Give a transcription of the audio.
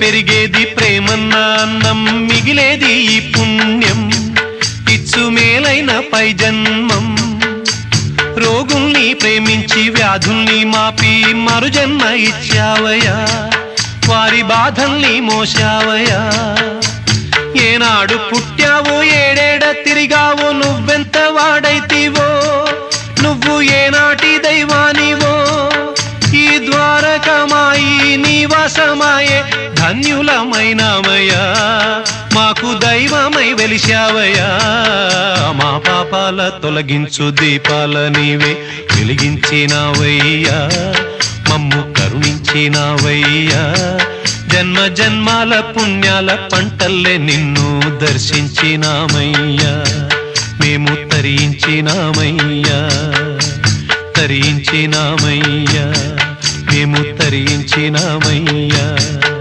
పెరిగేది ప్రేమన్న అన్నం, మిగిలేది ఈ పుణ్యం ఇచ్చు మేలైన పై జన్మం. రోగుల్ని ప్రేమించి వ్యాధుల్ని మాపి మరు జన్మ ఇచ్చావయ్యా, వారి బాధల్ని మోసావయ్యా. ఏనాడు పుట్టావో ఏడేడ తిరిగావో, నువ్వెంత వాడైతివో, నువ్వు ఏనాటి దైవానివో. ఈ ద్వారకమాయి నివాసమాయే ధన్యులమైనామయ్యా, మాకు దైవమై వెలిశావయ్యా. మా పాపాల తొలగించు దీపాల నీవే వెలిగించినావయ్యా, మమ్ము కరుణించినావయ్యా. జన్మ జన్మాల పుణ్యాల పంటల్లే నిన్ను దర్శించినామయ్యా, మేము తరించినామయ్యా, తరించినామయ్యా, మేము తరించినామయ్యా.